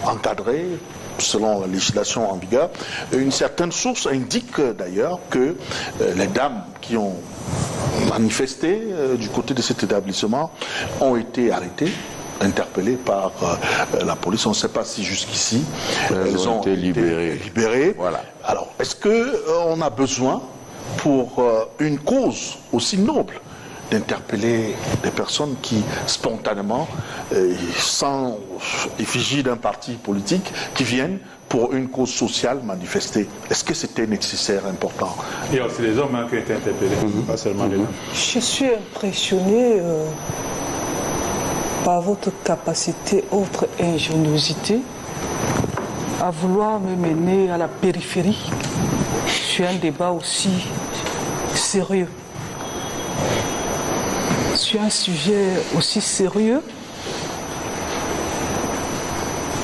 encadré selon la législation en vigueur. Une certaine source indique d'ailleurs que les dames qui ont manifesté du côté de cet établissement ont été arrêtées, interpellées par la police. On ne sait pas si jusqu'ici elles ont été libérées. Voilà. Alors, est-ce qu'on a besoin, pour une cause aussi noble, d'interpeller des personnes qui, spontanément, sans effigie d'un parti politique, qui viennent pour une cause sociale manifester? Est-ce que c'était nécessaire, important? Il y a aussi les hommes qui ont été interpellés, pas seulement les femmes. Je suis impressionné par votre capacité, votre ingéniosité à vouloir me mener à la périphérie sur un débat aussi sérieux. Sur un sujet aussi sérieux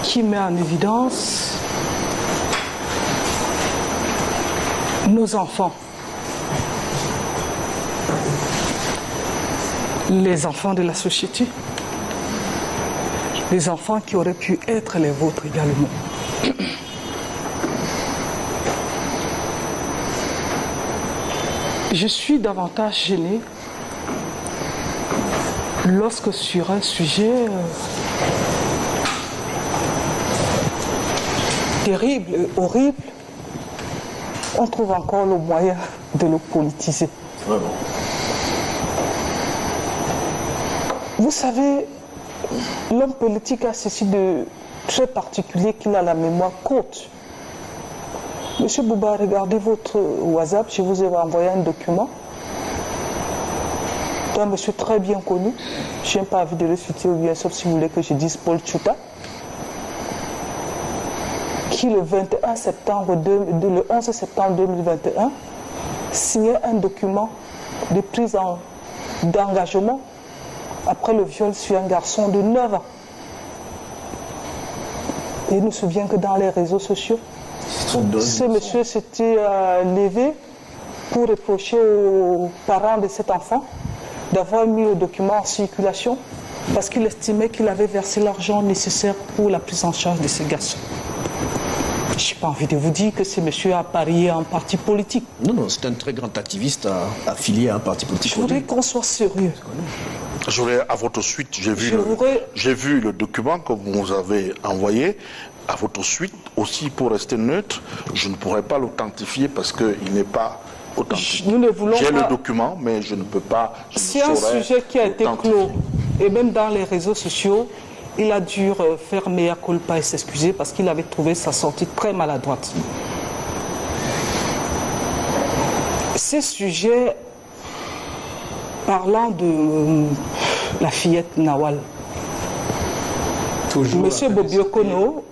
qui met en évidence nos enfants, les enfants de la société, les enfants qui auraient pu être les vôtres également. Je suis davantage gênée lorsque sur un sujet terrible et horrible, on trouve encore le moyen de le politiser. Vraiment. Vous savez, l'homme politique a ceci de très particulier qu'il a la mémoire courte. Monsieur Bouba, regardez votre WhatsApp, je vous ai envoyé un document d'un monsieur très bien connu. Je n'ai pas envie de le citer, ou bien sauf si vous voulez que je dise Paul Tchouta, qui le 11 septembre 2021 signait un document de prise d'engagement après le viol sur un garçon de 9 ans. Et il me souvient que dans les réseaux sociaux, ce monsieur s'était levé pour reprocher aux parents de cet enfant d'avoir mis le document en circulation parce qu'il estimait qu'il avait versé l'argent nécessaire pour la prise en charge de ce garçon. Je n'ai pas envie de vous dire que ce monsieur a parié à un parti politique. Non, non, c'est un très grand activiste affilié à un parti politique. Je voudrais qu'on soit sérieux. Je voudrais, à votre suite, j'ai vu le document que vous nous avez envoyé. À votre suite, aussi pour rester neutre, je ne pourrais pas l'authentifier parce qu'il n'est pas authentique. Nous ne voulons pas. J'ai le document, mais je ne peux pas. C'est un sujet qui a été clos. Et même dans les réseaux sociaux, il a dû faire mea culpa et s'excuser parce qu'il avait trouvé sa sortie très maladroite. Ces sujets, parlant de la fillette Nawal, Monsieur Bobiokono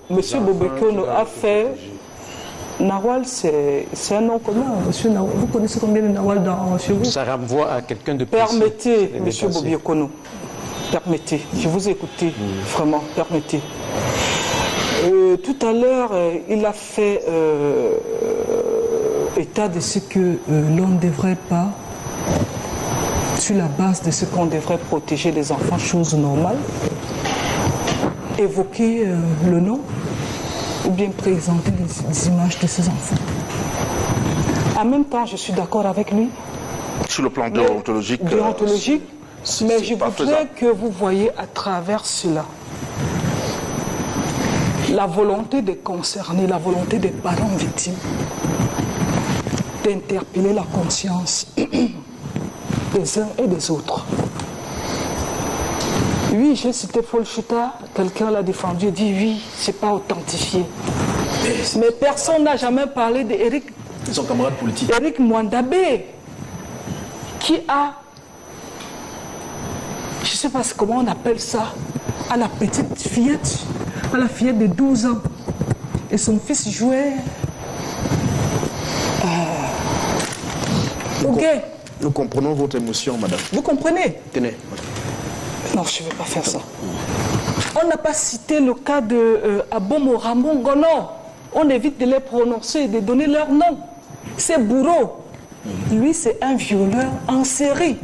a fait... Nawal, c'est un nom commun, monsieur Nawal. Vous connaissez combien de Nawal chez vous? Ça renvoie à quelqu'un de précis. Permettez, monsieur Bobiokono. Permettez, je vous ai écouté, vraiment, permettez. Tout à l'heure, il a fait état de ce que l'on ne devrait pas, sur la base de ce qu'on devrait protéger les enfants, chose normale, évoquer le nom ou bien présenter les images de ces enfants. En même temps, je suis d'accord avec lui. Sur le plan déontologique. Mais je voudrais que vous voyez à travers cela la volonté des concernés, la volonté des parents victimes d'interpeller la conscience des uns et des autres. Oui, j'ai cité Paul Tchouta, quelqu'un l'a défendu et dit oui, c'est pas authentifié. Mais personne n'a jamais parlé d'Éric. Son camarade politique. Éric Mwandabé, qui a, je ne sais pas comment on appelle ça, à la petite fillette, à la fillette de 12 ans. Et son fils jouait au gay. Nous comprenons votre émotion, madame. Vous comprenez? Tenez. Non, je ne vais pas faire ça. On n'a pas cité le cas de Abomo Ramon Gono. On évite de les prononcer et de donner leur nom. C'est bourreau. Lui, c'est un violeur en série.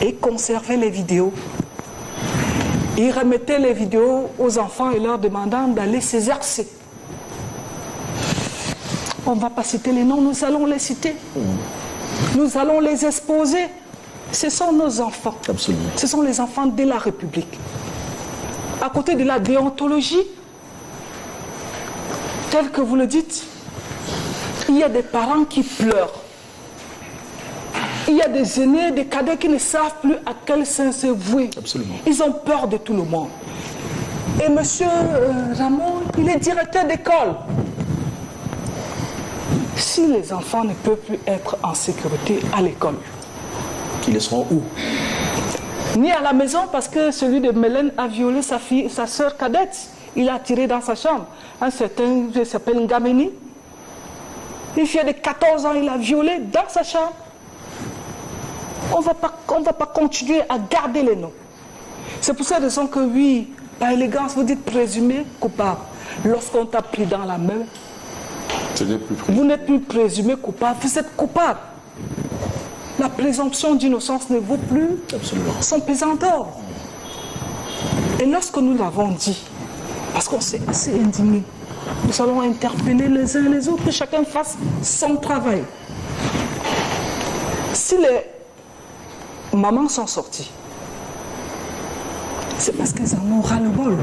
Et conservait les vidéos. Il remettait les vidéos aux enfants et leur demandant d'aller s'exercer. On ne va pas citer les noms, nous allons les citer. Nous allons les exposer. Ce sont nos enfants. Absolument. Ce sont les enfants de la République. À côté de la déontologie, telle que vous le dites, il y a des parents qui pleurent. Il y a des aînés, des cadets qui ne savent plus à quel sens se vouer. Absolument. Ils ont peur de tout le monde. Et M. Ramon, il est directeur d'école. Si les enfants ne peuvent plus être en sécurité à l'école, Ils seront où? ni à la maison, parce que celui de Mélène a violé sa sœur cadette. Il a tiré dans sa chambre. Un certain, il s'appelle Ngameni. Une fille de 14 ans, il a violé dans sa chambre. On ne va pas continuer à garder les noms. C'est pour cette raison que oui, par élégance, vous dites présumé coupable. Lorsqu'on t'a pris dans la main, vous n'êtes plus présumé coupable, vous êtes coupable. La présomption d'innocence ne vaut plus son pesant d'or. Et lorsque nous l'avons dit, parce qu'on s'est assez indigné, nous allons interpeller les uns les autres, que chacun fasse son travail. Si les mamans sont sorties, c'est parce qu'elles en ont ras-le-bol.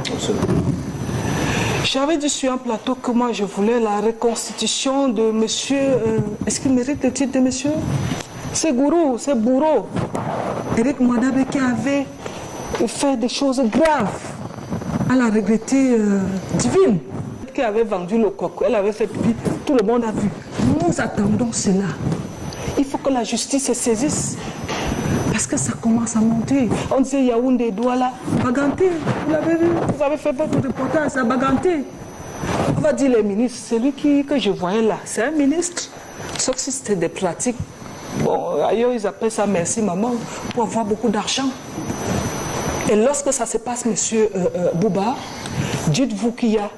J'avais dit sur un plateau que moi je voulais la reconstitution de monsieur, est-ce qu'il mérite le titre de monsieur? C'est Gourou, c'est Bourreau. Eric Madabe qui avait fait des choses graves à la regrettée divine, qui avait vendu le coq, elle avait fait pipi, tout le monde a vu. Nous attendons cela. Il faut que la justice se saisisse. Parce que ça commence à monter. On disait Yaoundé, Douala, Baganté. Vous l'avez vu, vous avez fait votre reportage, c'est Baganté. On va dire les ministres, celui que je voyais là, c'est un ministre. Sauf si c'était des pratiques. Bon, ailleurs ils appellent ça merci maman, pour avoir beaucoup d'argent. Et lorsque ça se passe, monsieur Bouba, dites-vous qu'il y a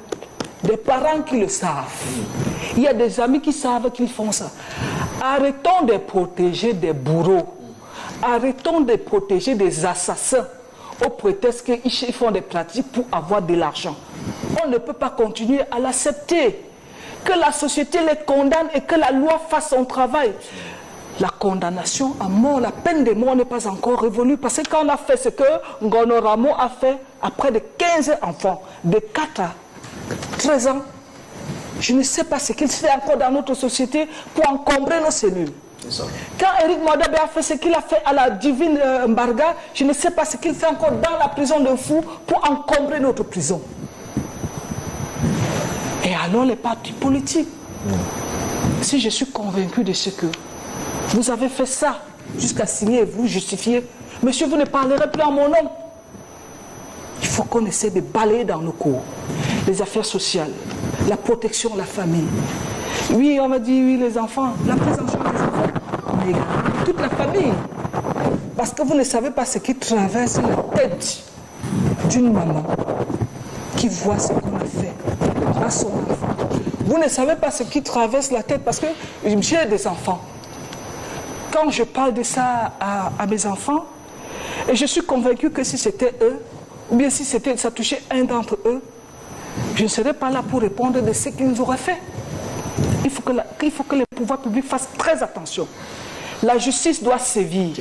des parents qui le savent. Il y a des amis qui savent qu'ils font ça. Arrêtons de protéger des bourreaux. Arrêtons de protéger des assassins au prétexte qu'ils font des pratiques pour avoir de l'argent. On ne peut pas continuer à l'accepter. Que la société les condamne et que la loi fasse son travail. La condamnation à mort, la peine de mort n'est pas encore révolue parce que quand on a fait ce que Ngono Ramo a fait à près de 15 enfants, de 4 à 13 ans, je ne sais pas ce qu'il fait encore dans notre société pour encombrer nos cellules. Quand Eric Madabe a fait ce qu'il a fait à la divine Mbarga, je ne sais pas ce qu'il fait encore dans la prison de fou pour encombrer notre prison. Et alors les partis politiques, si je suis convaincu de ce que vous avez fait ça, jusqu'à signer et vous justifier, monsieur, vous ne parlerez plus en mon nom. Il faut qu'on essaie de balayer dans nos cours les affaires sociales, la protection de la famille. Oui, on va dire, oui, les enfants, la prise en charge des enfants, mais toute la famille. Parce que vous ne savez pas ce qui traverse la tête d'une maman qui voit ce qu'on a fait à son enfant. Vous ne savez pas ce qui traverse la tête parce que j'ai des enfants. Quand je parle de ça à mes enfants, et je suis convaincu que si c'était eux, ou bien si ça touchait un d'entre eux, je ne serais pas là pour répondre de ce qu'ils auraient fait. Il faut que les pouvoirs publics fassent très attention. La justice doit sévir.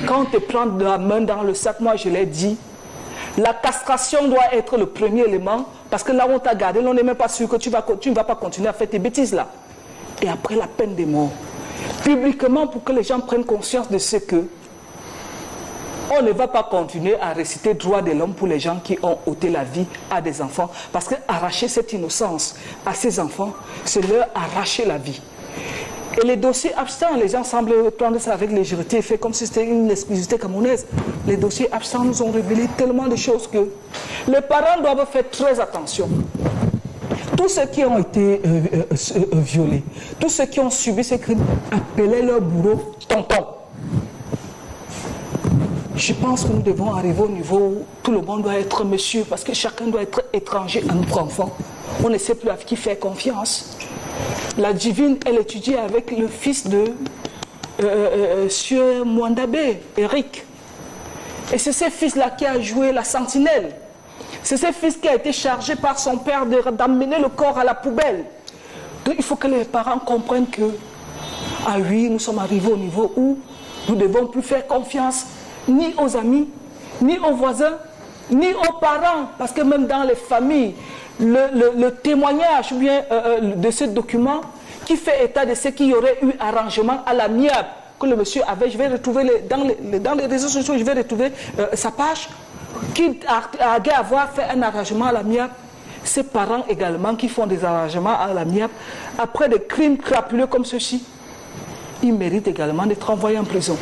Quand on te prend de la main dans le sac, moi je l'ai dit, la castration doit être le premier élément, parce que là où on t'a gardé, on n'est même pas sûr que tu ne vas pas continuer à faire tes bêtises là. Et après la peine de mort. Publiquement, pour que les gens prennent conscience de ce que on ne va pas continuer à réciter droit de l'homme pour les gens qui ont ôté la vie à des enfants. Parce que arracher cette innocence à ces enfants, c'est leur arracher la vie. Et les dossiers absents, les gens semblent prendre ça avec légèreté et faire comme si c'était une exclusivité camerounaise. Les dossiers absents nous ont révélé tellement de choses que les parents doivent faire très attention. Tous ceux qui ont été violés, tous ceux qui ont subi ces crimes, appelaient leur bourreau tonton. Je pense que nous devons arriver au niveau où tout le monde doit être monsieur, parce que chacun doit être étranger à notre enfant. On ne sait plus à qui faire confiance. La divine, elle étudie avec le fils de Sieur Mwandabe, Eric. Et c'est ce fils-là qui a joué la sentinelle. C'est ce fils qui a été chargé par son père d'amener le corps à la poubelle. Donc il faut que les parents comprennent que, ah oui, nous sommes arrivés au niveau où nous ne devons plus faire confiance ni aux amis, ni aux voisins, ni aux parents. Parce que même dans les familles, le témoignage de ce document qui fait état de ce qu'il y aurait eu arrangement à l'amiable que le monsieur avait, je vais retrouver dans les réseaux sociaux, je vais retrouver sa page, qui a avoir fait un arrangement à l'amiable. Ses parents également qui font des arrangements à l'amiable, après des crimes crapuleux comme ceci, ils méritent également d'être envoyés en prison.